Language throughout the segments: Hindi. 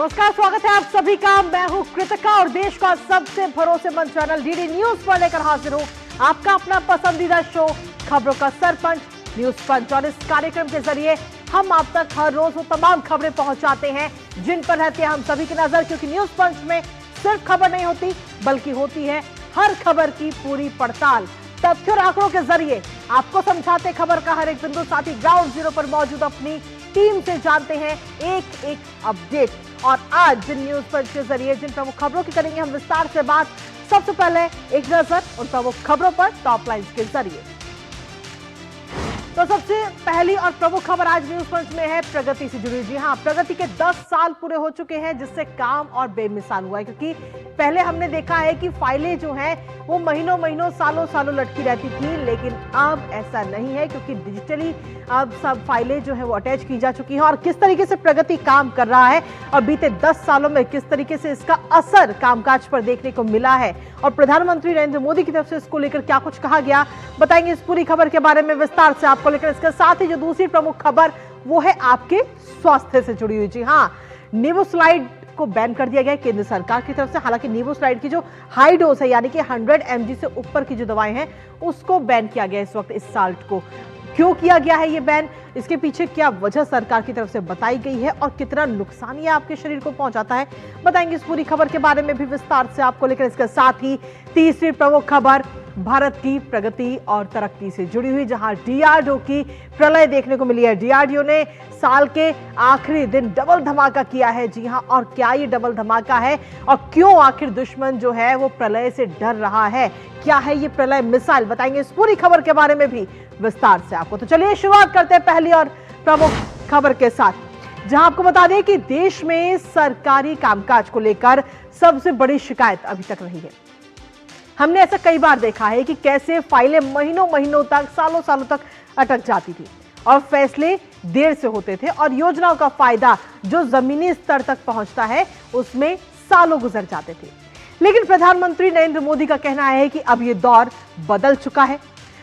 नमस्कार, स्वागत है आप सभी का। मैं हूं कृतिका और देश का सबसे भरोसेमंद चैनल डीडी न्यूज पर लेकर हाजिर हूं आपका अपना पसंदीदा शो खबरों का सरपंच न्यूज पंच। और इस कार्यक्रम के जरिए हम आप तक हर रोज वो तमाम खबरें पहुंचाते हैं जिन पर रहती है हम सभी की नजर, क्योंकि न्यूज पंच में सिर्फ खबर नहीं होती बल्कि होती है हर खबर की पूरी पड़ताल। तथ्यों और आंकड़ों के जरिए आपको समझाते खबर का हर एक बिंदु, साथ ही ग्राउंड जीरो पर मौजूद अपनी टीम से जानते हैं एक एक अपडेट। और आज जिन न्यूज पंच के जरिए जिन प्रमुख खबरों की करेंगे हम विस्तार से बात। सबसे पहले एक नजर उन प्रमुख खबरों पर टॉप लाइन्स के जरिए। तो सबसे पहली और प्रमुख खबर आज न्यूज पंच में है प्रगति से जुड़ी। जी हां, प्रगति के 10 साल पूरे हो चुके हैं, जिससे काम और बेमिसाल हुआ है। क्योंकि पहले हमने देखा है कि फाइलें जो हैं वो महीनों महीनों सालों सालों लटकी रहती थी, लेकिन अब ऐसा नहीं है, क्योंकि डिजिटली अब सब फाइलें जो है वो अटैच की जा चुकी हैं। और किस तरीके से प्रगति काम कर रहा है और बीते 10 सालों में किस तरीके से इसका असर कामकाज पर देखने को मिला है और प्रधानमंत्री नरेंद्र मोदी की तरफ से इसको लेकर क्या कुछ कहा गया, बताएंगे इस पूरी खबर के बारे में विस्तार से आपको लेकर। इसके साथ ही जो दूसरी प्रमुख खबर वो है आपके स्वास्थ्य से जुड़ी हुई। जी हाँ, निवोस्लाइड को बैन कर दिया गया है केंद्र सरकार की तरफ से। हालांकि निवोस्लाइड की जो हाई डोज है यानी कि 100 mg से ऊपर की जो दवाएं हैं उसको बैन किया गया इस वक्त, इस साल्ट को। क्यों किया गया है ये बैन, इसके पीछे क्या वजह सरकार की तरफ से बताई गई है और कितना नुकसान ये आपके शरीर को पहुंचाता है, बताएंगे इस पूरी खबर के बारे में भी विस्तार से आपको लेकर। इसके साथ ही तीसरी प्रमुख खबर भारत की प्रगति और तरक्की से जुड़ी हुई, जहां डीआरडीओ की प्रलय देखने को मिली है। डीआरडीओ ने साल के आखिरी दिन डबल धमाका किया है। जी हां, और क्या ये डबल धमाका है और क्यों आखिर दुश्मन जो है वो प्रलय से डर रहा है, क्या है ये प्रलय मिसाइल, बताएंगे इस पूरी खबर के बारे में भी विस्तार से आपको। तो चलिए शुरुआत करते हैं पहली और प्रमुख खबर के साथ, जहां आपको बता दें कि देश में सरकारी कामकाज को लेकर सबसे बड़ी शिकायत अभी तक रही है। हमने ऐसा कई बार देखा है कि कैसे फाइलें महीनों महीनों तक, सालों सालों तक अटक जाती थी और फैसले देर से होते थे और योजनाओं का फायदा जो जमीनी स्तर तक पहुंचता है उसमें सालों गुजर जाते थे। लेकिन प्रधानमंत्री नरेंद्र मोदी का कहना है कि अब यह दौर बदल चुका है।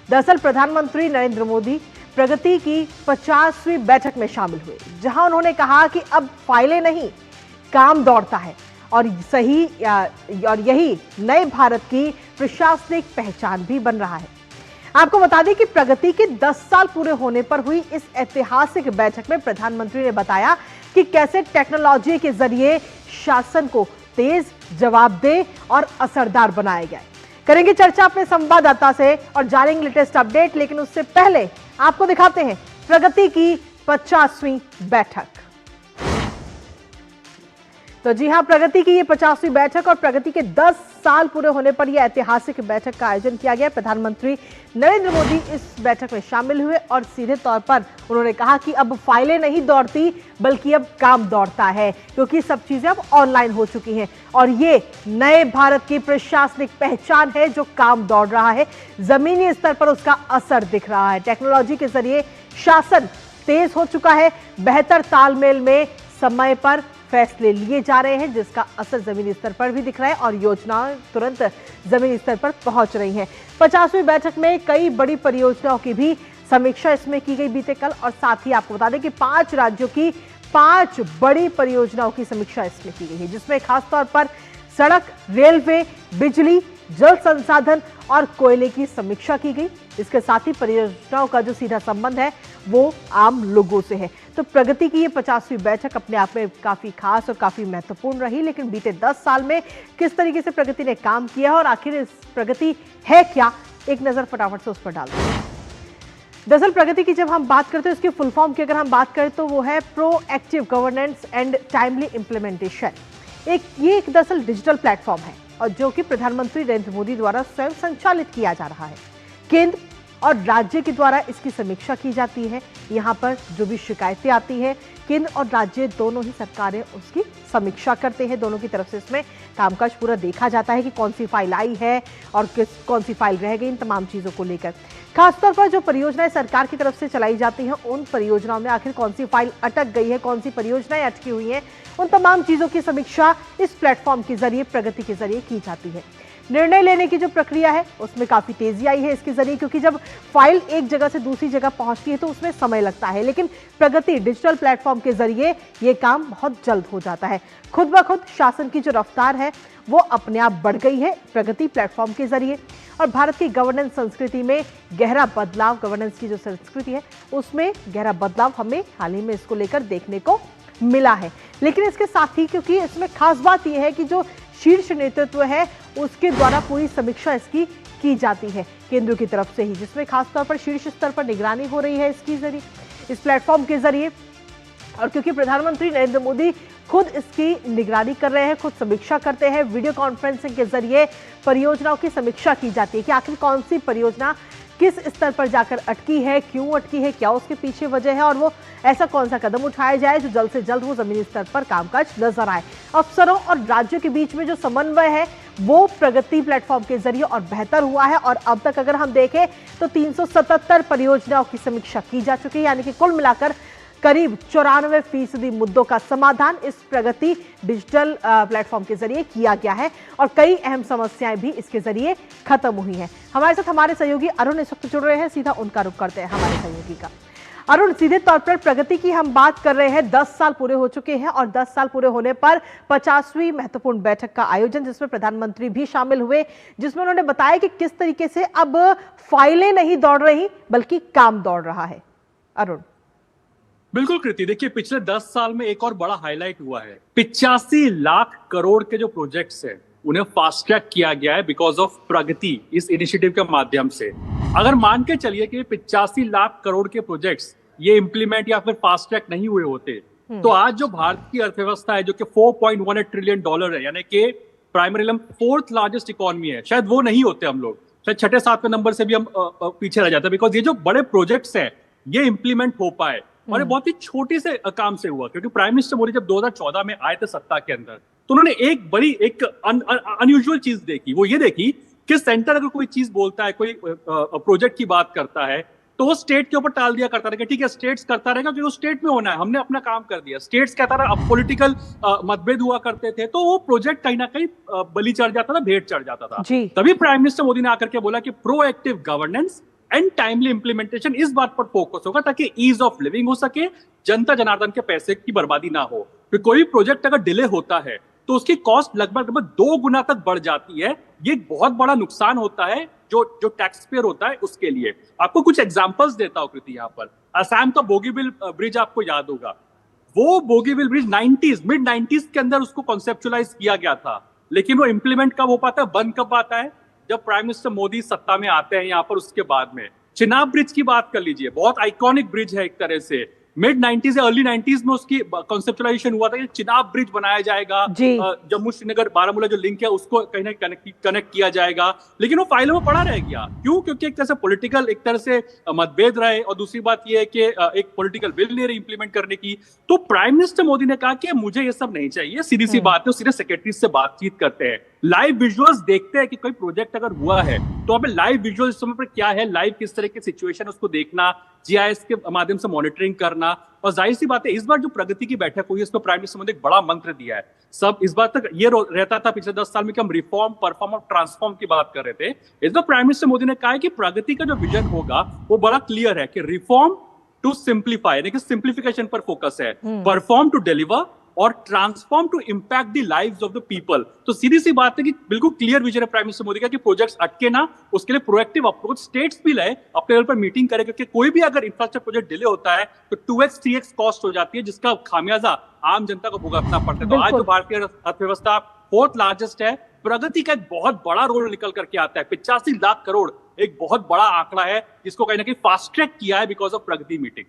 दरअसल प्रधानमंत्री नरेंद्र मोदी प्रगति की 50वीं बैठक में शामिल हुए, जहां उन्होंने कहा कि अब फाइलें नहीं, काम दौड़ता है और यही नए भारत की प्रशासनिक पहचान भी बन रहा है। आपको बता दें कि प्रगति के 10 साल पूरे होने पर हुई इस ऐतिहासिक बैठक में प्रधानमंत्री ने बताया कि कैसे टेक्नोलॉजी के जरिए शासन को तेज, जवाबदेह और असरदार बनाया गया है। करेंगे चर्चा अपने संवाददाता से और जानेंगे लेटेस्ट अपडेट, लेकिन उससे पहले आपको दिखाते हैं प्रगति की 50वीं बैठक। तो जी हां, प्रगति की ये 50वीं बैठक और प्रगति के 10 साल पूरे होने पर यह ऐतिहासिक बैठक का आयोजन किया गया। प्रधानमंत्री नरेंद्र मोदी इस बैठक में शामिल हुए और सीधे तौर पर उन्होंने कहा कि अब फाइलें नहीं दौड़ती बल्कि अब काम दौड़ता है, क्योंकि सब चीजें अब ऑनलाइन हो चुकी हैं और ये नए भारत की प्रशासनिक पहचान है जो काम दौड़ रहा है, जमीनी स्तर पर उसका असर दिख रहा है। टेक्नोलॉजी के जरिए शासन तेज हो चुका है, बेहतर तालमेल में समय पर फैसले लिए जा रहे हैं, जिसका असर जमीनी स्तर पर भी दिख रहा है और योजनाएं तुरंत जमीनी स्तर पर पहुंच रही हैं। 50वीं बैठक में कई बड़ी परियोजनाओं की भी समीक्षा इसमें की गई बीते कल, और साथ ही आपको बता दें कि 5 राज्यों की 5 बड़ी परियोजनाओं की समीक्षा इसमें की गई है, जिसमें खासतौर पर सड़क, रेलवे, बिजली, जल संसाधन और कोयले की समीक्षा की गई। इसके साथ ही परियोजनाओं का जो सीधा संबंध है वो आम लोगों से है। तो प्रगति की ये 50वीं बैठक अपने आप में काफी खास और काफी महत्वपूर्ण रही, लेकिन बीते 10 साल में किस तरीके से प्रगति ने काम किया और आखिर इस प्रगति है क्या, एक नजर फटाफट से उस पर डाल दें। दरअसल प्रगति की जब हम बात करते हैं उसकी फुल फॉर्म की अगर हम बात करें तो वो है proactive governance and timely implementation. ये एक दरअसल डिजिटल प्लेटफॉर्म है और जो कि प्रधानमंत्री नरेंद्र मोदी द्वारा स्वयं संचालित किया जा रहा है। केंद्र और राज्य के द्वारा इसकी समीक्षा की जाती है। यहाँ पर जो भी शिकायतें आती हैं केंद्र और राज्य दोनों ही सरकारें उसकी समीक्षा करते हैं। दोनों की तरफ से इसमें कामकाज पूरा देखा जाता है कि कौन सी फाइल आई है और कौन सी फाइल रह गई, इन तमाम चीज़ों को लेकर। खासतौर पर जो परियोजनाएं सरकार की तरफ से चलाई जाती हैं उन परियोजनाओं में आखिर कौन सी फाइल अटक गई है, कौन सी परियोजनाएं अटकी हुई हैं, उन तमाम चीज़ों की समीक्षा इस प्लेटफॉर्म के जरिए, प्रगति के जरिए की जाती है। निर्णय लेने की जो प्रक्रिया है उसमें काफी तेजी आई है इसके जरिए, क्योंकि जब फाइल एक जगह से दूसरी जगह पहुंचती है तो उसमें समय लगता है, लेकिन प्रगति डिजिटल प्लेटफॉर्म के जरिए ये काम बहुत जल्द हो जाता है। खुद ब खुद शासन की जो रफ्तार है वो अपने आप बढ़ गई है प्रगति प्लेटफॉर्म के जरिए, और भारत की गवर्नेंस संस्कृति में गहरा बदलाव, गवर्नेंस की जो संस्कृति है उसमें गहरा बदलाव हमें हाल ही में इसको लेकर देखने को मिला है। लेकिन इसके साथ ही, क्योंकि इसमें खास बात यह है कि जो शीर्ष नेतृत्व है उसके द्वारा पूरी समीक्षा इसकी की जाती है केंद्र की तरफ से ही, जिसमें खासतौर पर शीर्ष स्तर पर निगरानी हो रही है इसकी जरिए, इस प्लेटफॉर्म के जरिए। और क्योंकि प्रधानमंत्री नरेंद्र मोदी खुद इसकी निगरानी कर रहे हैं, खुद समीक्षा करते हैं, वीडियो कॉन्फ्रेंसिंग के जरिए परियोजनाओं की समीक्षा की जाती है कि आखिर कौन सी परियोजना किस स्तर पर जाकर अटकी है, क्यों अटकी है, क्या उसके पीछे वजह है, और वो ऐसा कौन सा कदम उठाया जाए जो जल्द से जल्द वो जमीनी स्तर पर कामकाज नजर आए। अफसरों और राज्यों के बीच में जो समन्वय है वो प्रगति प्लेटफॉर्म के जरिए और बेहतर हुआ है, और अब तक अगर हम देखें तो 377 परियोजनाओं की समीक्षा की जा चुकी है, यानी कि कुल मिलाकर करीब 94% मुद्दों का समाधान इस प्रगति डिजिटल प्लेटफॉर्म के जरिए किया गया है, और कई अहम समस्याएं भी इसके जरिए खत्म हुई हैं। हमारे साथ हमारे सहयोगी अरुण इस वक्त जुड़ रहे हैं, सीधा उनका रुख करते हैं हमारे सहयोगी का। अरुण, सीधे तौर पर प्रगति की हम बात कर रहे हैं, 10 साल पूरे हो चुके हैं, और 10 साल पूरे होने पर 50वीं महत्वपूर्ण बैठक का आयोजन, जिसमें प्रधानमंत्री भी शामिल हुए, जिसमें उन्होंने बताया कि किस तरीके से अब फाइलें नहीं दौड़ रही बल्कि काम दौड़ रहा है। अरुण। बिल्कुल कृति, देखिए पिछले 10 साल में एक और बड़ा हाईलाइट हुआ है। 85 लाख करोड़ के जो प्रोजेक्ट्स हैं उन्हें फास्ट ट्रैक किया गया है बिकॉज ऑफ प्रगति, इस इनिशिएटिव के माध्यम से। अगर मान के चलिए कि 85 लाख करोड़ के प्रोजेक्ट्स ये इंप्लीमेंट या फिर फास्ट ट्रैक नहीं हुए होते तो आज जो भारत की अर्थव्यवस्था है जो कि $4.18 ट्रिलियन है, यानी कि प्राइमरी 4th लार्जेस्ट इकोनॉमी है, शायद वो नहीं होते हम लोग, शायद छठे सातवें नंबर से भी हम पीछे रह जाते, बिकॉज ये जो बड़े प्रोजेक्ट्स हैं ये इंप्लीमेंट हो पाए, और ये बहुत ही छोटी से काम से हुआ। क्योंकि प्राइम मिनिस्टर मोदी जब 2014 में आए थे सत्ता के अंदर तो उन्होंने एक बड़ी अनयूजुअल चीज देखी। वो ये देखी कि सेंटर अगर कोई चीज बोलता है, कोई प्रोजेक्ट की बात करता है, तो वो स्टेट के ऊपर टाल दिया करता रहेगा। ठीक है, स्टेट्स करता रहेगा क्योंकि वो स्टेट में होना है, हमने अपना काम कर दिया। स्टेट्स कहता रहा, अब पॉलिटिकल मतभेद हुआ करते थे तो वो प्रोजेक्ट कहीं ना कहीं बलि चढ़ जाता था, भेंट चढ़ जाता था। तभी प्राइम मिनिस्टर मोदी ने आकर के बोला कि proactive governance and timely implementation, इस बात पर फोकस होगा ताकि ईज ऑफ लिविंग हो सके, जनता जनार्दन के पैसे की बर्बादी ना हो। फिर कोई प्रोजेक्ट अगर डिले होता है तो उसकी कॉस्ट लगभग 2 गुना तक बढ़ जाती है। ये बहुत बड़ा नुकसान होता है जो टैक्स पेयर होता है उसके लिए। आपको कुछ एग्जांपल्स देता हूं कृति। यहाँ पर असम का बोगीबिल ब्रिज आपको याद होगा, वो बोगीबिल ब्रिज मिड 90s के अंदर उसको कॉन्सेप्चुलाइज किया गया था, लेकिन वो इंप्लीमेंट कब हो पाता है, बंद कब आता है, जब प्राइम मिनिस्टर मोदी सत्ता में आते हैं यहाँ पर। उसके बाद में चिनाब ब्रिज की बात कर लीजिए, बहुत आइकॉनिक ब्रिज है एक तरह से। मिड 90s या अर्ली 90s में उसकी कॉन्सेप्चुलाइजेशन हुआ था कि चिनाब ब्रिज बनाया जाएगा, जम्मू श्रीनगर बारामूला जो लिंक है उसको कहीं ना कनेक्ट किया जाएगा, लेकिन वो फाइलों में पड़ा रह गया। क्यों? क्योंकि एक तरह से पॉलिटिकल एक तरह से मतभेद रहे, और दूसरी बात ये है कि एक पॉलिटिकल विल नहीं रही इंप्लीमेंट करने की। तो प्राइम मिनिस्टर मोदी ने कहा कि मुझे ये सब नहीं चाहिए, सीधी सी बात है, सीधे सेक्रेटरी से बातचीत करते हैं, लाइव विजुअल्स देखते हैं कि कोई प्रोजेक्ट अगर हुआ है तो हमें लाइव विजुअल इस समय पर क्या है, लाइव किस तरह की सिचुएशन उसको देखना, जीआईएस के माध्यम से मॉनिटरिंग करना। और जाहिर सी बात है इस बार जो प्रगति की बैठक हुई है इसमें प्राइम मिनिस्टर मोदी एक बड़ा मंत्र दिया है। सब इस बार तक ये रहता था पिछले 10 साल में कि हम रिफॉर्म, परफॉर्म और ट्रांसफॉर्म की बात कर रहे थे। इस बार प्राइम मिनिस्टर मोदी ने कहा है कि प्रगति का जो विजन होगा वो बड़ा क्लियर है कि रिफॉर्म टू सिंप्लीफाई, यानी कि सिंप्लीफिकेशन पर फोकस है, परफॉर्म टू डिलीवर और transform to impact the lives of the people. तो सीधी सी बात है कि बिल्कुल क्लियर विजन है प्राइम मिनिस्टर मोदी का कि प्रोजेक्ट्स अटके ना, उसके लिए प्रोएक्टिव अप्रोच स्टेट्स भी ले, अपने लेवल पर मीटिंग करे, क्योंकि कोई भी अगर इंफ्रास्ट्रक्चर प्रोजेक्ट डिले होता है तो 2x 3x कॉस्ट हो जाती है, जिसका खामियाजा आम जनता को भुगतना पड़ता है। तो आज जो भारतीय अर्थव्यवस्था 4th लार्जेस्ट है, प्रगति का एक बहुत बड़ा रोल निकल करके आता है। 85 लाख करोड़ एक बहुत बड़ा आंकड़ा है जिसको कहीं ना कहीं फास्ट ट्रैक किया है बिकॉज ऑफ प्रगति मीटिंग।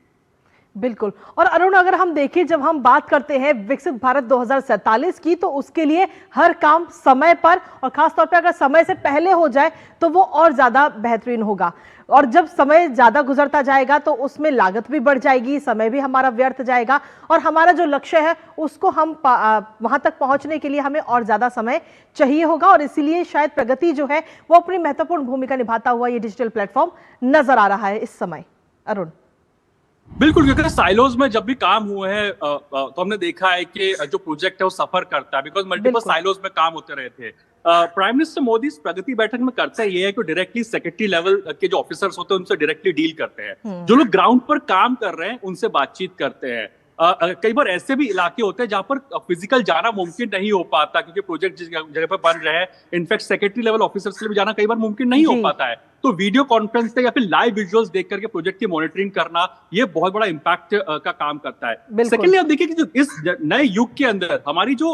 बिल्कुल। और अरुण, अगर हम देखें, जब हम बात करते हैं विकसित भारत 2047 की, तो उसके लिए हर काम समय पर, और खासतौर पर अगर समय से पहले हो जाए तो वो और ज्यादा बेहतरीन होगा। और जब समय ज्यादा गुजरता जाएगा तो उसमें लागत भी बढ़ जाएगी, समय भी हमारा व्यर्थ जाएगा, और हमारा जो लक्ष्य है उसको हम वहां तक पहुंचने के लिए हमें और ज्यादा समय चाहिए होगा। और इसीलिए शायद प्रगति जो है वो अपनी महत्वपूर्ण भूमिका निभाता हुआ ये डिजिटल प्लेटफॉर्म नजर आ रहा है इस समय। अरुण। बिल्कुल, क्योंकि साइलोज में जब भी काम हुए हैं तो हमने देखा है कि जो प्रोजेक्ट है वो सफर करता है, बिकॉज मल्टीपल साइलोज में काम होते रहे थे। प्राइम मिनिस्टर मोदी इस प्रगति बैठक में करता ये है कि डायरेक्टली सेक्रेटरी लेवल के जो ऑफिसर्स होते हैं उनसे डायरेक्टली डील करते हैं, जो लोग ग्राउंड पर काम कर रहे हैं उनसे बातचीत करते हैं। कई बार ऐसे भी इलाके होते हैं जहां पर फिजिकल जाना मुमकिन नहीं हो पाता क्योंकि प्रोजेक्ट जिस जगह पर बन रहे हैं, इनफैक्ट सेक्रेटरी लेवल ऑफिसर्स के लिए भी जाना कई बार मुमकिन नहीं हो पाता है। तो वीडियो कॉन्फ्रेंस से या फिर लाइव विजुअल्स देख करके प्रोजेक्ट की मॉनिटरिंग करना ये बहुत बड़ा इम्पैक्ट का काम करता है। सेकेंडली आप देखिए कि जो इस नए युग के अंदर हमारी जो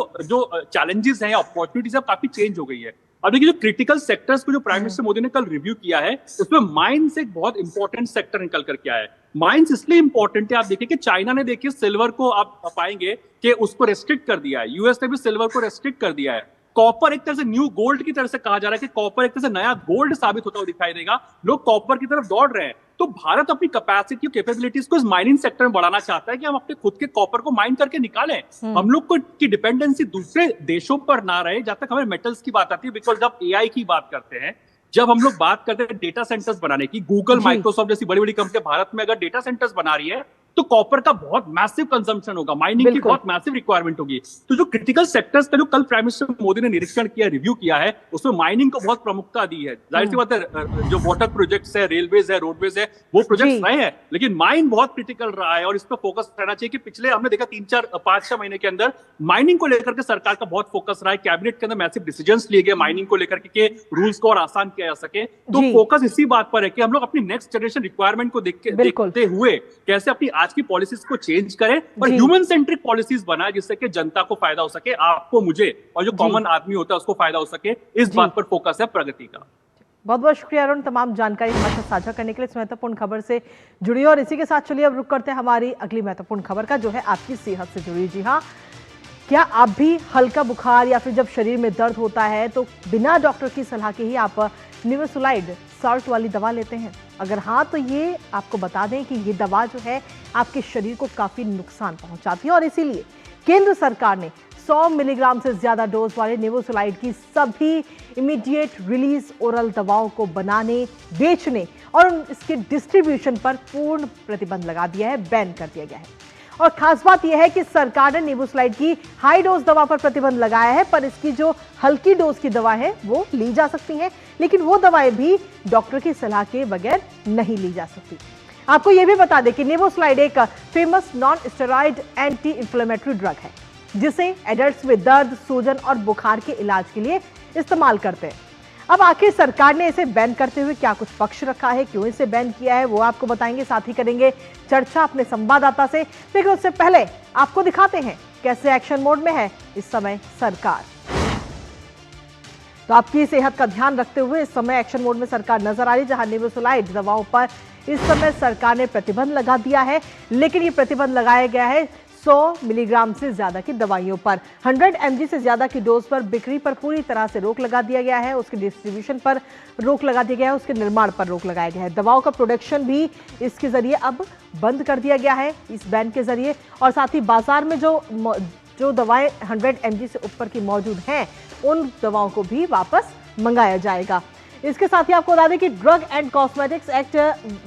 चैलेंजेस हैं, अपॉर्चुनिटीज है, काफी चेंज हो गई है। अब देखिए जो क्रिटिकल सेक्टर्स को जो प्राइम मिनिस्टर मोदी ने कल रिव्यू किया है उसमें माइंस एक बहुत इंपॉर्टेंट सेक्टर निकल कर के आया है। माइंस इसलिए इंपॉर्टेंट है, आप देखिए कि चाइना ने देखिए सिल्वर को आप पाएंगे कि उसको रेस्ट्रिक्ट कर दिया है, यूएस ने भी सिल्वर को रेस्ट्रिक्ट कर दिया है। कॉपर एक तरह से न्यू गोल्ड की तरह से कहा जा रहा है कि कॉपर एक तरह से नया गोल्ड साबित होता हुआ दिखाई देगा, लोग कॉपर की तरफ दौड़ रहे हैं। तो भारत अपनी कैपेसिटी कैपेबिलिटीज को इस माइनिंग सेक्टर में बढ़ाना चाहता है कि हम अपने खुद के कॉपर को माइन करके निकालें, हम लोग को की डिपेंडेंसी दूसरे देशों पर ना रहे। जब तक हमें मेटल्स की बात आती है, बिकॉज जब एआई की बात करते हैं, जब हम लोग बात करते हैं डेटा सेंटर्स बनाने की, गूगल माइक्रोसॉफ्ट जैसी बड़ी बड़ी कंपनियां भारत में अगर डेटा सेंटर्स बना रही है तो कॉपर का बहुत मैसिव कंजम्पशन होगा, माइनिंग की बहुत मैसिव रिक्वायरमेंट होगी। तो जो क्रिटिकल सेक्टर्स का जो कल प्राइम मिनिस्टर मोदी ने निरीक्षण किया, रिव्यू किया है, उसमें माइनिंग को बहुत प्रमुखता दी है। जाहिर सी बात है, जो वाटर प्रोजेक्ट्स है, रेलवेज है, रोडवेज है, वो प्रोजेक्ट्स रहे हैं, लेकिन माइन बहुत क्रिटिकल रहा है और इस पर फोकस रहना चाहिए कि पिछले हमने देखा 3-4-5-6 महीने के अंदर माइनिंग को लेकर के सरकार का बहुत फोकस रहा है। कैबिनेट के अंदर मैसिव डिसीजंस लिए गए माइनिंग को लेकर के रूल्स को और आसान किया जा सके। तो फोकस इसी बात पर है कि हम लोग अपनी नेक्स्ट जनरेशन रिक्वायरमेंट को देखते हुए कैसे अपनी आज की पॉलिसीज को चेंज करें और ह्यूमन सेंट्रिक पॉलिसीज बनाए जिससे कि जनता को फायदा हो सके, आपको, मुझे और जो कॉमन आदमी होता है उसको फायदा हो सके। इस बात पर फोकस है प्रगति का। बहुत बहुत शुक्रिया अरुण, तमाम जानकारी हमारे साथ साझा करने के लिए, इस महत्वपूर्ण खबर से जुड़ी। और इसी के साथ चलिए अब रुक करते हैं हमारी अगली महत्वपूर्ण खबर का, जो है आपकी सेहत से जुड़ी। जी हाँ, क्या आप भी हल्का बुखार या फिर जब शरीर में दर्द होता है तो बिना डॉक्टर की सलाह के ही आप निवेसुलाइड साल्ट वाली दवा लेते हैं? अगर हाँ, तो ये आपको बता दें कि ये दवा जो है आपके शरीर को काफ़ी नुकसान पहुंचाती है और इसीलिए केंद्र सरकार ने 100 मिलीग्राम से ज़्यादा डोज वाले निवेसुलाइड की सभी इमीडिएट रिलीज ओरल दवाओं को बनाने, बेचने और इसके डिस्ट्रीब्यूशन पर पूर्ण प्रतिबंध लगा दिया है, बैन कर दिया गया है। और खास बात यह है कि सरकार ने निवेसुलाइड की हाई डोज दवा पर प्रतिबंध लगाया है, पर इसकी जो हल्की डोज की दवा है वो ली जा सकती है, लेकिन वो दवाएं भी डॉक्टर की सलाह के बगैर नहीं ली जा सकती। आपको यह भी बता दें कि निवेसुलाइड एक famous non steroid anti inflammatory drug है, जिसे एडल्ट्स में दर्द, सूजन और बुखार के इलाज के लिए इस्तेमाल करते हैं। अब आखिर सरकार ने इसे बैन करते हुए क्या कुछ पक्ष रखा है, क्यों इसे बैन किया है, वो आपको बताएंगे। साथ ही करेंगे चर्चा अपने संवाददाता से, लेकिन उससे पहले आपको दिखाते हैं कैसे एक्शन मोड में है इस समय सरकार। तो आपकी सेहत का ध्यान रखते हुए इस समय एक्शन मोड में सरकार नजर आ रही, जहां निवेसुलाइड दवाओं पर इस समय सरकार ने प्रतिबंध लगा दिया है, लेकिन ये प्रतिबंध लगाया गया है 100 मिलीग्राम से ज्यादा की दवाइयों पर। 100 mg से ज्यादा की डोज पर बिक्री पर पूरी तरह से रोक लगा दिया गया है, उसके डिस्ट्रीब्यूशन पर रोक लगा दिया गया है, उसके निर्माण पर रोक लगाया गया है। दवाओं का प्रोडक्शन भी इसके जरिए अब बंद कर दिया गया है इस बैन के जरिए। और साथ ही बाजार में जो दवाएं 100 mg से ऊपर की मौजूद हैं, उन दवाओं को भी वापस मंगाया जाएगा। इसके साथ ही आपको बता दें कि ड्रग एंड कॉस्मेटिक्स एक्ट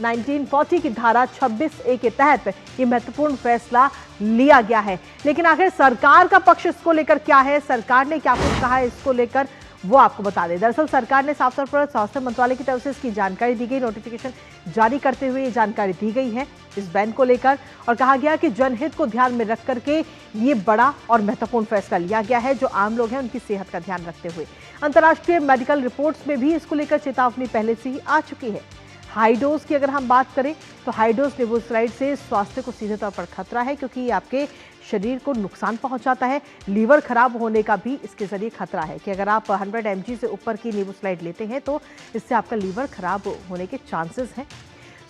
1940 की धारा 26A के तहत ये महत्वपूर्ण फैसला लिया गया है। लेकिन आखिर सरकार का पक्ष इसको लेकर क्या है, सरकार ने क्या कुछ कहा है इसको लेकर, वो आपको बता दें। दरअसल सरकार ने साफ तौर पर स्वास्थ्य मंत्रालय की तरफ से इसकी जानकारी दी गई, नोटिफिकेशन जारी करते हुए ये जानकारी दी गई है इस बैन को लेकर, और कहा गया कि जनहित को ध्यान में रख करके ये बड़ा और महत्वपूर्ण फैसला लिया गया है, जो आम लोग हैं उनकी सेहत का ध्यान रखते हुए। अंतर्राष्ट्रीय मेडिकल रिपोर्ट्स में भी इसको लेकर चेतावनी पहले से ही आ चुकी है। हाई डोज की अगर हम बात करें तो हाई डोज निवेसुलाइड से स्वास्थ्य को सीधे तौर पर खतरा है, क्योंकि ये आपके शरीर को नुकसान पहुंचाता है। लीवर खराब होने का भी इसके जरिए खतरा है कि अगर आप 100 mg से ऊपर की निवेसुलाइड लेते हैं तो इससे आपका लीवर खराब होने के चांसेस हैं।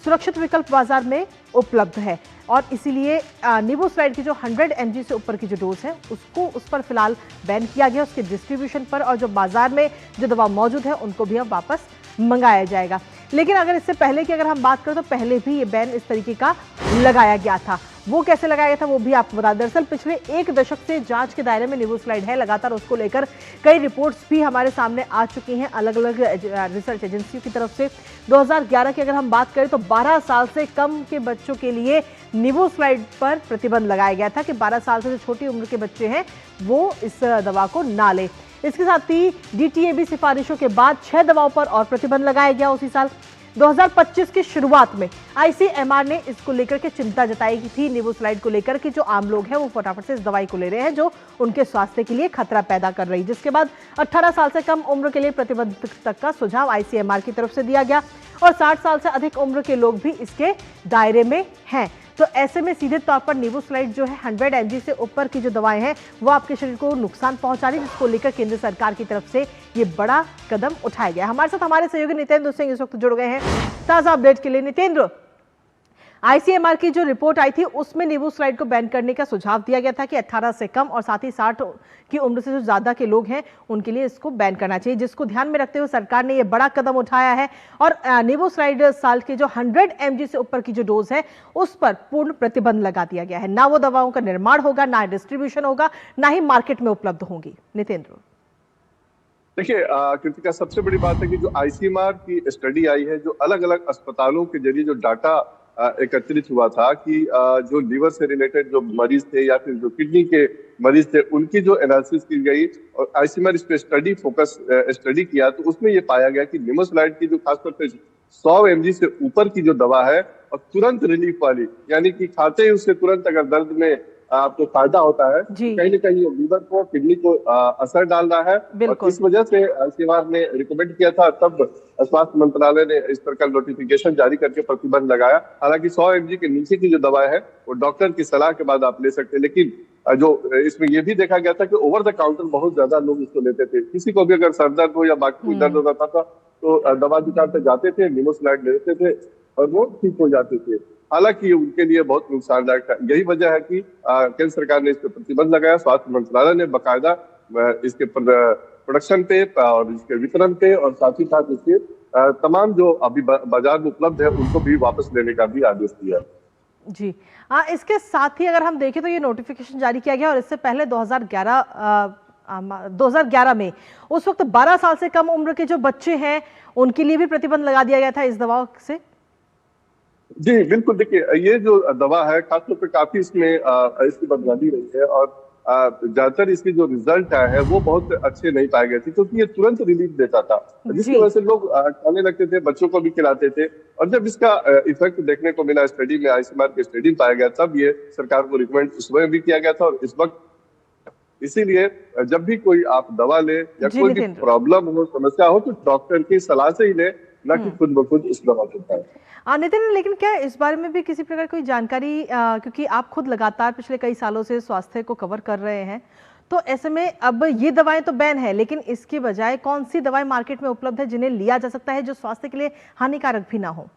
सुरक्षित विकल्प बाजार में उपलब्ध है और इसीलिए निवेसुलाइड की जो 100 mg से ऊपर की जो डोज है उस पर फिलहाल बैन किया गया, उसके डिस्ट्रीब्यूशन पर, और जो बाजार में जो दवा मौजूद है उनको भी अब वापस मंगाया जाएगा। लेकिन अगर इससे पहले की अगर हम बात करें तो पहले भी ये बैन इस तरीके का लगाया गया था। वो कैसे लगाया गया था वो भी आपको बता। दरअसल पिछले 1 दशक से जांच के दायरे में निवेसुलाइड है, लगातार उसको लेकर कई रिपोर्ट्स भी हमारे सामने आ चुकी हैं अलग अलग रिसर्च एजेंसियों की तरफ से। 2011 की अगर हम बात करें तो 12 साल से कम के बच्चों के लिए निवेसुलाइड पर प्रतिबंध लगाया गया था कि 12 साल से जो छोटी उम्र के बच्चे हैं वो इस दवा को ना लें। इसके साथ ही DTAB सिफारिशों के बाद 6 दवाओं पर और प्रतिबंध लगाया गया। उसी साल 2025 की शुरुआत में ICMR ने इसको लेकर के चिंता जताई थी, निवोसलाइड को लेकर कि जो आम लोग हैं वो फटाफट से इस दवाई को ले रहे हैं जो उनके स्वास्थ्य के लिए खतरा पैदा कर रही, जिसके बाद 18 साल से कम उम्र के लिए प्रतिबंध तक का सुझाव ICMR की तरफ से दिया गया और 60 साल से अधिक उम्र के लोग भी इसके दायरे में हैं। तो ऐसे में सीधे तौर पर निवोसलाइड जो है 100 mg से ऊपर की जो दवाएं हैं वो आपके शरीर को नुकसान पहुंचा रही है, जिसको लेकर केंद्र सरकार की तरफ से ये बड़ा कदम उठाया गया। हमारे साथ हमारे सहयोगी नितेंद्र सिंह इस वक्त जुड़ गए हैं ताजा अपडेट के लिए। नितेंद्र, ICMR की जो रिपोर्ट आई थी उसमें निवोसलाइड को बैन करने का सुझाव दिया गया था कि 18 से कम और साथ ही 60 की उम्र से जो ज्यादा के लोग हैं उनके लिए इसको बैन करना चाहिए, जिसको ध्यान में रखते हुए सरकार ने ये बड़ा कदम उठाया है और निवोसलाइड साल के जो 100 mg से ऊपर की जो डोज है उस पर पूर्ण प्रतिबंध लगा दिया गया है। ना वो दवाओं का निर्माण होगा, ना डिस्ट्रीब्यूशन होगा, ना ही मार्केट में उपलब्ध होंगी। नितेंद्र, देखिए कृतिका, सबसे बड़ी बात है कि जो ICMR की स्टडी आई है, जो अलग अलग अस्पतालों के जरिए जो डाटा एकत्रित हुआ था कि जो लीवर से रिलेटेड जो मरीज थे या फिर जो किडनी के मरीज थे उनकी जो एनालिसिस की गई और ICMR इस पे स्टडी किया तो उसमें ये पाया गया कि निवोसलाइड की जो खासतौर पे 100 mg से ऊपर की जो दवा है और तुरंत रिलीफ वाली, यानी कि खाते ही उससे तुरंत अगर दर्द में आपको फायदा होता है, कहीं ना कहीं लीवर को, किडनी को असर डाल रहा है और इस वजह से ICMR ने रिकमेंड किया था। तब स्वास्थ्य मंत्रालय ने इस पर का नोटिफिकेशन जारी करके प्रतिबंध लगाया। हालांकि 100 mg के नीचे की जो दवाएं है वो डॉक्टर की सलाह के बाद आप ले सकते हैं, लेकिन जो इसमें ये भी देखा गया था कि ओवर द काउंटर बहुत ज्यादा लोग इसको लेते थे। किसी को भी अगर सर दर्द हो या बाकी कोई दर्द होता था तो दवा दुकान पे जाते थे, निवोसलाइड लेते थे और वो ठीक हो जाते थे। हालांकि उनके लिए बहुत नुकसानदायक था। यही वजह है कि केंद्र सरकार ने इस पर प्रतिबंध लगाया। स्वास्थ्य मंत्रालय ने बाकायदा इसके प्रोडक्शन पे और इसके वितरण पे और साथ ही साथ इसके तमाम जो अभी बाजार में उपलब्ध है उनको भी वापस लेने का भी आदेश दिया जी। इसके साथ ही अगर हम देखें तो ये नोटिफिकेशन जारी किया गया और इससे पहले 2011 में उस वक्त 12 साल से कम उम्र के जो बच्चे हैं उनके लिए भी प्रतिबंध लगा दिया गया था इस दवा से। जी बिल्कुल, देखिए ये जो दवा है खासतौर पे काफी इसमें इसकी बदनामी रही है और ज्यादातर इसके जो रिजल्ट आए हैं वो बहुत अच्छे नहीं पाए गए थे क्योंकि ये तुरंत रिलीफ देता था, जिसकी वजह से लोग खाने लगते थे, बच्चों को भी खिलाते थे और जब इसका इफेक्ट देखने को मिला स्टडी में, ICMR के स्टडी में पाया गया, तब ये सरकार को रिकमेंड उस समय भी किया गया था और इस वक्त। इसीलिए जब भी कोई आप दवा ले या कोई भी प्रॉब्लम हो, समस्या हो तो डॉक्टर की सलाह से ही ले, ना कि खुद ब खुद इस दवा को खाएं। नितिन, लेकिन क्या इस बारे में भी किसी प्रकार कोई जानकारी, क्योंकि आप खुद लगातार पिछले कई सालों से स्वास्थ्य को कवर कर रहे हैं, तो ऐसे में अब ये दवाएं तो बैन है लेकिन इसके बजाय कौन सी दवाएं मार्केट में उपलब्ध है जिन्हें लिया जा सकता है जो स्वास्थ्य के लिए हानिकारक भी ना हो?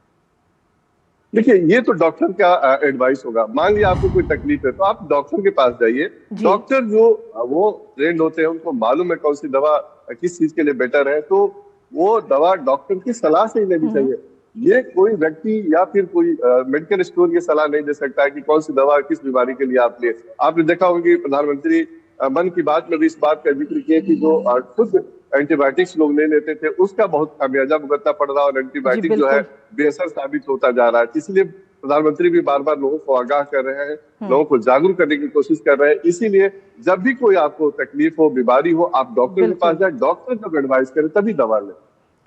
देखिए ये तो डॉक्टर का एडवाइस होगा। मान लिया आपको कोई तकलीफ है तो आप डॉक्टर के पास जाइए। डॉक्टर जो वो ट्रेंड होते हैं उनको मालूम है कौन सी दवा किस चीज के लिए बेटर है, तो वो दवा डॉक्टर की सलाह से ही लेनी चाहिए। ये कोई व्यक्ति या फिर कोई मेडिकल स्टोर ये सलाह नहीं दे सकता है कि कौन सी दवा किस बीमारी के लिए आप ले। आपने देखा होगा कि प्रधानमंत्री मन की बात में भी इस बात का जिक्र किया कि जो खुद एंटीबायोटिक्स लोग ले लेते थे उसका बहुत खामियाजा भुगतना पड़ रहा और एंटीबायोटिक जो है बेअसर साबित होता जा रहा है। इसलिए प्रधानमंत्री भी बार बार लोगों को आगाह कर रहे हैं, लोगों को जागरूक करने की कोशिश कर रहे हैं। इसीलिए जब भी कोई आपको तकलीफ हो, बीमारी हो, आप डॉक्टर के पास जाए, डॉक्टर जब एडवाइस करे तभी दवा लें।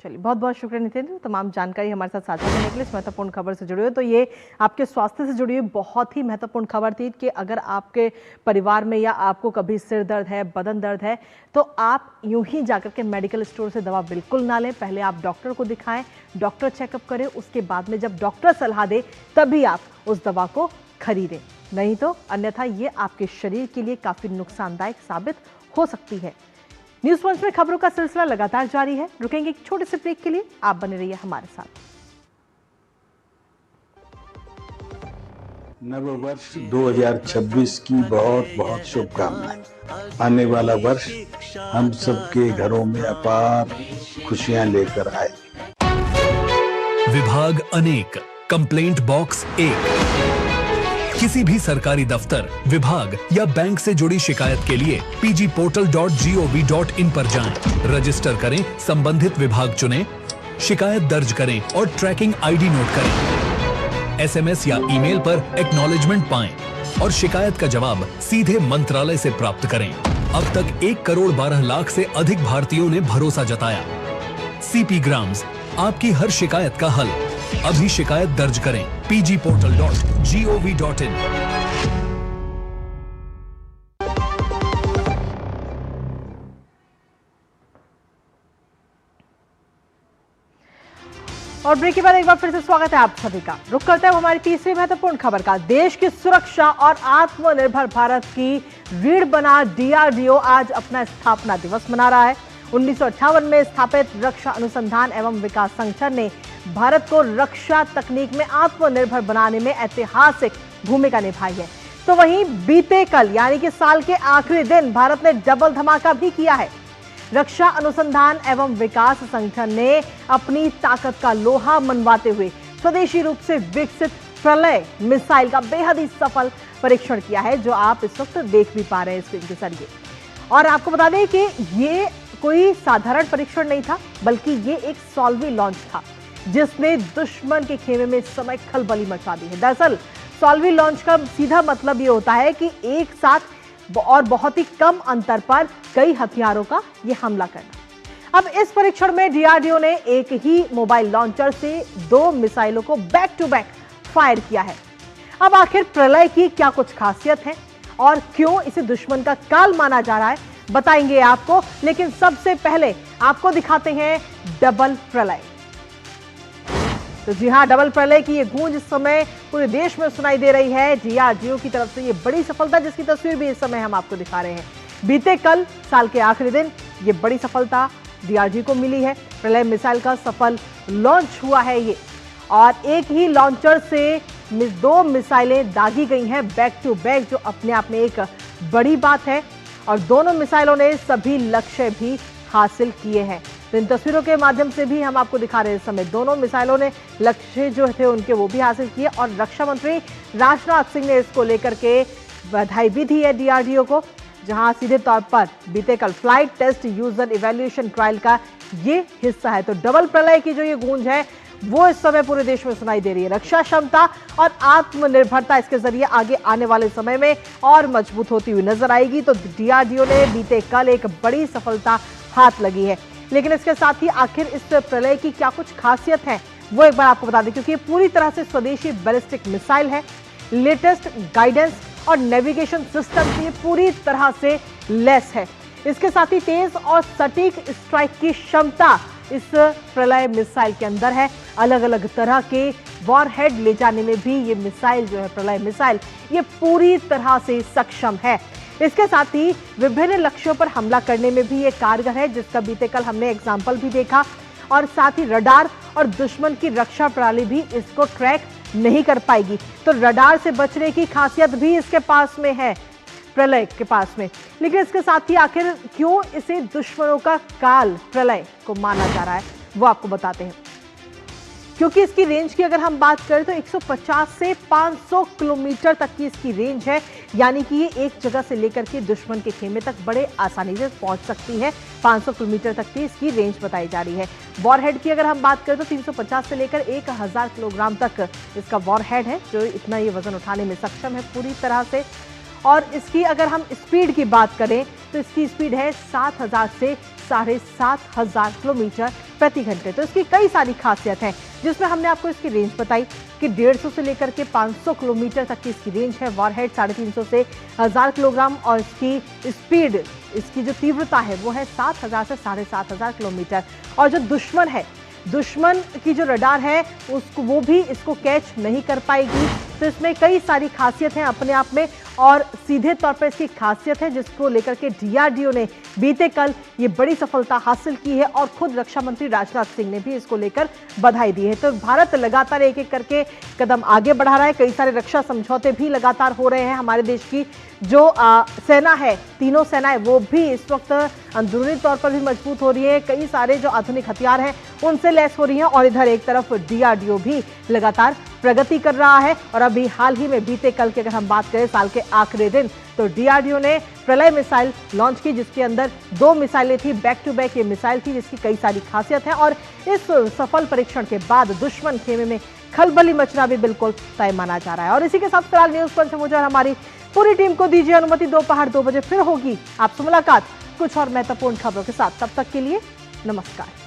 चलिए, बहुत बहुत शुक्रिया नितिन, तमाम जानकारी हमारे साथ साझा करने के लिए। इस महत्वपूर्ण खबर से जुड़े हुए, तो ये आपके स्वास्थ्य से जुड़ी हुई बहुत ही महत्वपूर्ण खबर थी कि अगर आपके परिवार में या आपको कभी सिर दर्द है, बदन दर्द है, तो आप यूं ही जाकर के मेडिकल स्टोर से दवा बिल्कुल ना लें। पहले आप डॉक्टर को दिखाएं, डॉक्टर चेकअप करें, उसके बाद में जब डॉक्टर सलाह दे तभी आप उस दवा को खरीदें, नहीं तो अन्यथा ये आपके शरीर के लिए काफी नुकसानदायक साबित हो सकती है। न्यूज़ पंच में खबरों का सिलसिला लगातार जारी है। रुकेंगे एक छोटे से ब्रेक के लिए, आप बने रहिए हमारे साथ। नव वर्ष 2026 की बहुत बहुत शुभकामनाएं। आने वाला वर्ष हम सबके घरों में अपार खुशियां लेकर आए। विभाग अनेक, कंप्लेंट बॉक्स 1। किसी भी सरकारी दफ्तर, विभाग या बैंक से जुड़ी शिकायत के लिए pgportal.gov.in पर जाएं, रजिस्टर करें, संबंधित विभाग चुनें, शिकायत दर्ज करें और ट्रैकिंग आईडी नोट करें। SMS या ईमेल पर एक्नॉलेजमेंट पाएं और शिकायत का जवाब सीधे मंत्रालय से प्राप्त करें। अब तक 1 करोड़ 12 लाख से अधिक भारतीयों ने भरोसा जताया। CP ग्राम्स, आपकी हर शिकायत का हल। अभी शिकायत दर्ज करें pgportal.gov.in। और ब्रेक के बाद एक बार फिर से स्वागत है आप सभी का। रुक करते हैं हमारी तीसरी महत्वपूर्ण खबर का। देश की सुरक्षा और आत्मनिर्भर भारत की रीढ़ बना DRDO आज अपना स्थापना दिवस मना रहा है। 1958 में स्थापित रक्षा अनुसंधान एवं विकास संगठन ने भारत को रक्षा तकनीक में आत्मनिर्भर बनाने में ऐतिहासिक भूमिका निभाई है। तो वहीं बीते कल यानी कि साल के आखिरी दिन भारत ने डबल धमाका भी किया है। रक्षा अनुसंधान एवं विकास संगठन ने अपनी ताकत का लोहा मनवाते हुए स्वदेशी रूप से विकसित प्रलय मिसाइल का बेहद ही सफल परीक्षण किया है, जो आप इस वक्त देख भी पा रहे हैं स्क्रीन के जरिए। और आपको बता दें कि ये कोई साधारण परीक्षण नहीं था, बल्कि ये एक सॉल्वी लॉन्च था जिसने दुश्मन के खेमे में इस समय खलबली मचा दी है। दरअसल सॉल्वी लॉन्च का सीधा मतलब ये होता है कि एक साथ और बहुत ही कम अंतर पर कई हथियारों का ये हमला करना। अब इस परीक्षण में DRDO ने एक ही मोबाइल लॉन्चर से 2 मिसाइलों को बैक टू बैक फायर किया है। अब आखिर प्रलय की क्या कुछ खासियत है और क्यों इसे दुश्मन का काल माना जा रहा है, बताएंगे आपको। लेकिन सबसे पहले आपको दिखाते हैं डबल प्रलय। तो जी हां, डबल प्रलय की ये गूंज इस समय पूरे देश में सुनाई दे रही है। DRDO की तरफ से ये बड़ी सफलता, जिसकी तस्वीर भी इस समय हम आपको दिखा रहे हैं। बीते कल साल के आखिरी दिन ये बड़ी सफलता DRDO को मिली है। प्रलय मिसाइल का सफल लॉन्च हुआ है ये, और एक ही लॉन्चर से 2 मिसाइलें दागी गई हैं बैक टू बैक, जो अपने आप में एक बड़ी बात है। और दोनों मिसाइलों ने सभी लक्ष्य भी हासिल किए हैं। तो इन तस्वीरों के माध्यम से भी हम आपको दिखा रहे हैं इस समय दोनों मिसाइलों ने लक्ष्य जो थे उनके वो भी हासिल किए। और रक्षा मंत्री राजनाथ सिंह ने इसको लेकर के बधाई भी दी है DRDO को, जहां सीधे तौर पर बीते कल flight test user evaluation trial का ये हिस्सा है। तो डबल प्रलय की जो ये गूंज है वो इस समय पूरे देश में सुनाई दे रही है। रक्षा क्षमता और आत्मनिर्भरता इसके जरिए आगे आने वाले समय में और मजबूत होती हुई नजर आएगी। तो DRDO ने बीते कल एक बड़ी सफलता हाथ लगी है। लेकिन इसके साथ ही आखिर इस प्रलय की क्या कुछ खासियत है वो एक बार आपको बता दें, क्योंकि ये पूरी तरह से स्वदेशी बैलिस्टिक मिसाइल है। लेटेस्ट गाइडेंस और नेविगेशन सिस्टम से पूरी तरह से लेस है। इसके साथ ही तेज और सटीक स्ट्राइक की क्षमता इस प्रलय मिसाइल के अंदर है। अलग अलग तरह के वॉरहेड ले जाने में भी ये मिसाइल जो है, प्रलय मिसाइल, ये पूरी तरह से सक्षम है। इसके साथ ही विभिन्न लक्ष्यों पर हमला करने में भी ये कारगर है, जिसका बीते कल हमने एग्जाम्पल भी देखा। और साथ ही रडार और दुश्मन की रक्षा प्रणाली भी इसको ट्रैक नहीं कर पाएगी। तो रडार से बचने की खासियत भी इसके पास में है, प्रलय के पास में। लेकिन इसके साथ ही आखिर क्यों इसे दुश्मनों का काल प्रलय को माना जा रहा है वो आपको बताते हैं। क्योंकि इसकी रेंज की अगर हम बात करें तो 150 से 500 किलोमीटर तक की इसकी रेंज है, यानी कि ये एक जगह से लेकर के दुश्मन के खेमे तक बड़े आसानी से पहुंच सकती है। 500 किलोमीटर तक की इसकी रेंज बताई जा रही है। वॉरहेड की अगर हम बात करें तो 350 से लेकर 1000 किलोग्राम तक इसका वॉरहेड है, जो इतना ये वजन उठाने में सक्षम है पूरी तरह से। और इसकी अगर हम स्पीड की बात करें तो इसकी स्पीड है 7000 से 7500 किलोमीटर प्रति घंटे। तो इसकी कई सारी खासियत है, जिसमें हमने आपको इसकी रेंज बताई कि 150 से लेकर के 500 किलोमीटर तक की इसकी रेंज है। वॉरहेड 350 से 1000 किलोग्राम और इसकी स्पीड, इसकी जो तीव्रता है वो है 7000 से 7500 किलोमीटर। और जो दुश्मन है, दुश्मन की जो रडार है उसको वो भी इसको कैच नहीं कर पाएगी। तो इसमें कई सारी खासियत हैं अपने आप में, और सीधे तौर पर इसकी खासियत है जिसको लेकर के DRDO ने बीते कल ये बड़ी सफलता हासिल की है। और खुद रक्षा मंत्री राजनाथ सिंह ने भी इसको लेकर बधाई दी है। तो भारत लगातार एक एक करके कदम आगे बढ़ा रहा है। कई सारे रक्षा समझौते भी लगातार हो रहे हैं। हमारे देश की जो सेना है, तीनों सेनाएं, वो भी इस वक्त अंदरूनी तौर पर भी मजबूत हो रही है। कई सारे जो आधुनिक हथियार हैं उनसे लैस हो रही हैं। और इधर एक तरफ DRDO भी लगातार प्रगति कर रहा है। और अभी हाल ही में बीते कल की अगर हम बात करें साल के आखिरी दिन, तो DRDO ने प्रलय मिसाइल लॉन्च की, जिसके अंदर 2 मिसाइलें थी, बैक टू बैक ये मिसाइल थी, जिसकी कई सारी खासियत है। और इस सफल परीक्षण के बाद दुश्मन खेमे में खलबली मचना भी बिल्कुल तय माना जा रहा है। और इसी के साथ फिलहाल न्यूज पंच मुझे और हमारी पूरी टीम को दीजिए अनुमति, दोपहर 2 बजे फिर होगी आपसे मुलाकात कुछ और महत्वपूर्ण खबरों के साथ। तब तक के लिए नमस्कार।